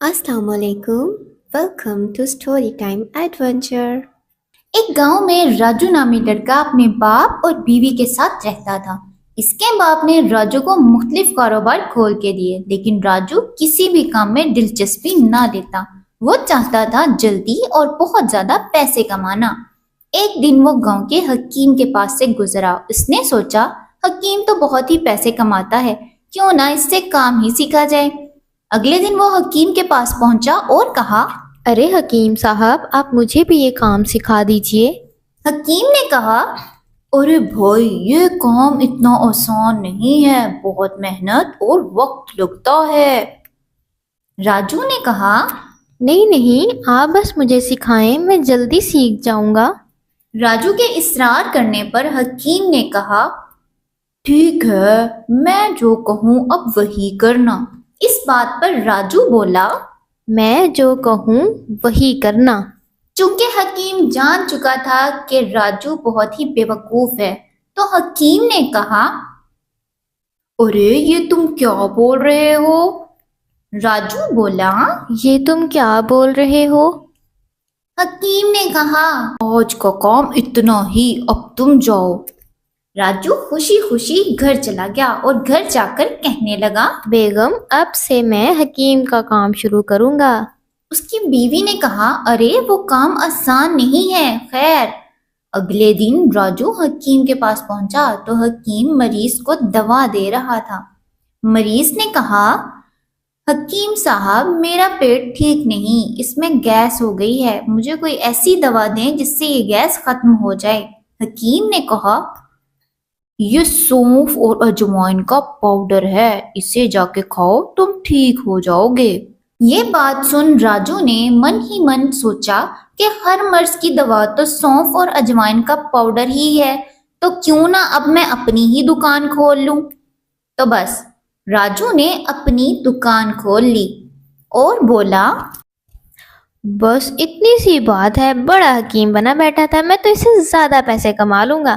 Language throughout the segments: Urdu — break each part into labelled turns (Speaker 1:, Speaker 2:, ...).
Speaker 1: السلام علیکم، welcome to story time adventure.
Speaker 2: ایک گاؤں میں راجو نامی لڑکا اپنے باپ اور بیوی کے ساتھ رہتا تھا۔ اس کے باپ نے راجو کو مختلف کاروبار کھول کے دیے، لیکن راجو کسی بھی کام میں دلچسپی نہ لیتا۔ وہ چاہتا تھا جلدی اور بہت زیادہ پیسے کمانا۔ ایک دن وہ گاؤں کے حکیم کے پاس سے گزرا۔ اس نے سوچا، حکیم تو بہت ہی پیسے کماتا ہے، کیوں نہ اس سے کام ہی سیکھا جائے۔ اگلے دن وہ حکیم کے پاس پہنچا اور کہا،
Speaker 1: ارے حکیم صاحب، آپ مجھے بھی یہ کام سکھا دیجئے۔
Speaker 2: حکیم نے کہا، ارے بھائی، یہ کام اتنا آسان نہیں ہے، بہت محنت اور وقت لگتا ہے۔ راجو نے کہا،
Speaker 1: نہیں، آپ بس مجھے سکھائیں، میں جلدی سیکھ جاؤں گا۔
Speaker 2: راجو کے اصرار کرنے پر حکیم نے کہا، ٹھیک ہے، میں جو کہوں اب وہی کرنا۔ اس بات پر راجو بولا،
Speaker 1: میں جو کہوں وہی کرنا۔
Speaker 2: چونکہ حکیم جان چکا تھا کہ راجو بہت ہی بے وقوف ہے، تو حکیم نے کہا، ارے یہ تم کیا بول رہے ہو؟ راجو بولا،
Speaker 1: یہ تم کیا بول رہے ہو؟
Speaker 2: حکیم نے کہا، آج کا کام اتنا ہی، اب تم جاؤ۔ راجو خوشی خوشی گھر چلا گیا اور گھر جا کر کہنے لگا،
Speaker 1: بیگم، اب سے میں حکیم کا کام شروع کروں گا۔
Speaker 2: اس کی بیوی نے کہا، ارے وہ کام آسان نہیں ہے، خیر۔ اگلے دن راجو حکیم کے پاس پہنچا تو حکیم مریض کو دوا دے رہا تھا۔ مریض نے کہا، حکیم صاحب، میرا پیٹ ٹھیک نہیں، اس میں گیس ہو گئی ہے، مجھے کوئی ایسی دوا دیں جس سے یہ گیس ختم ہو جائے۔ حکیم نے کہا، یہ سونف اور اجوائن کا پاؤڈر ہے، اسے جا کے کھاؤ، تم ٹھیک ہو جاؤ گے۔ یہ بات سن راجو نے من ہی من سوچا کہ ہر مرض کی دوا تو سونف اور اجوائن کا پاؤڈر ہی ہے، تو کیوں نہ اب میں اپنی ہی دکان کھول لوں۔ تو بس راجو نے اپنی دکان کھول لی اور بولا،
Speaker 1: بس اتنی سی بات ہے، بڑا حکیم بنا بیٹھا تھا، میں تو اس سے زیادہ پیسے کما لوں گا۔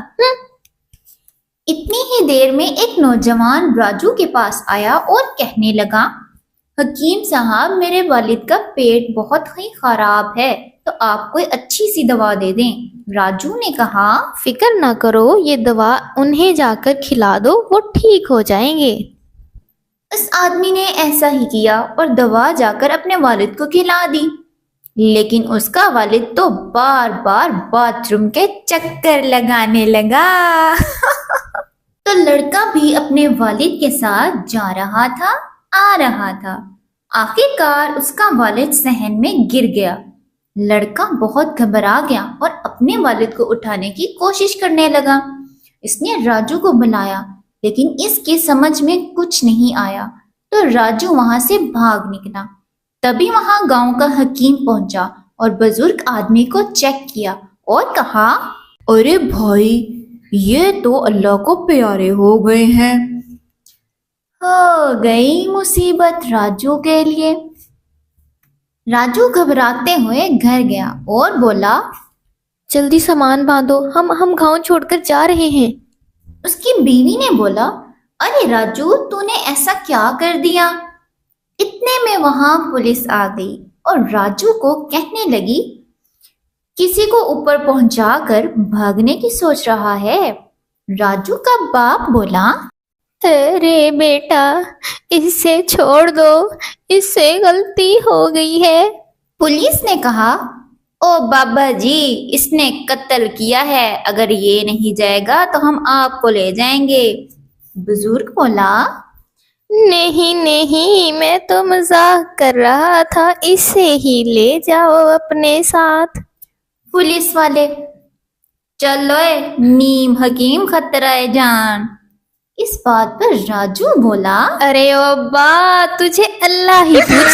Speaker 2: اتنی ہی دیر میں ایک نوجوان راجو کے پاس آیا اور کہنے لگا، حکیم صاحب، میرے والد کا پیٹ بہت ہی خراب ہے، تو آپ کوئی اچھی سی دوا دے دیں۔ راجو نے کہا،
Speaker 1: فکر نہ کرو، یہ دوا انہیں جا کر کھلا دو، وہ ٹھیک ہو جائیں گے۔
Speaker 2: اس آدمی نے ایسا ہی کیا اور دوا جا کر اپنے والد کو کھلا دی، لیکن اس کا والد تو بار بار باتھ روم کے چکر لگانے لگا۔ تو لڑکا بھی اپنے والد کے ساتھ جا رہا تھا، آ رہا تھا۔ آخر کار اس کا والد صحن میں گر گیا۔ لڑکا بہت گھبرا گیا اور اپنے والد کو اٹھانے کی کوشش کرنے لگا۔ اس نے راجو کو بلایا، لیکن اس کی سمجھ میں کچھ نہیں آیا، تو راجو وہاں سے بھاگ نکلا۔ تبھی وہاں گاؤں کا حکیم پہنچا اور بزرگ آدمی کو چیک کیا اور کہا، ارے بھائی، یہ تو اللہ کو پیارے ہو گئے ہیں۔ ہو گئی مصیبت راجو کے لیے۔ راجو گھبراتے ہوئے گھر گیا اور بولا،
Speaker 1: جلدی سامان باندھو، ہم گاؤں چھوڑ کر جا رہے ہیں۔
Speaker 2: اس کی بیوی نے بولا، ارے راجو، تو نے ایسا کیا کر دیا؟ اتنے میں وہاں پولیس آ گئی اور راجو کو کہنے لگی، کسی کو اوپر پہنچا کر بھاگنے کی سوچ رہا ہے۔ راجو کا باپ بولا،
Speaker 1: ارے بیٹا، اسے چھوڑ دو، اس سے غلطی ہو گئی ہے۔
Speaker 2: پولیس نے کہا، او بابا جی، اس نے قتل کیا ہے، اگر یہ نہیں جائے گا تو ہم آپ کو لے جائیں گے۔ بزرگ بولا،
Speaker 1: نہیں، میں تو مذاق کر رہا تھا، اسے ہی لے جاؤ اپنے ساتھ۔
Speaker 2: پولیس والے، چلو نیم حکیم خطرہ جان۔ اس بات پر راجو بولا،
Speaker 1: ارے او با، تجھے اللہ ہی پوچھے۔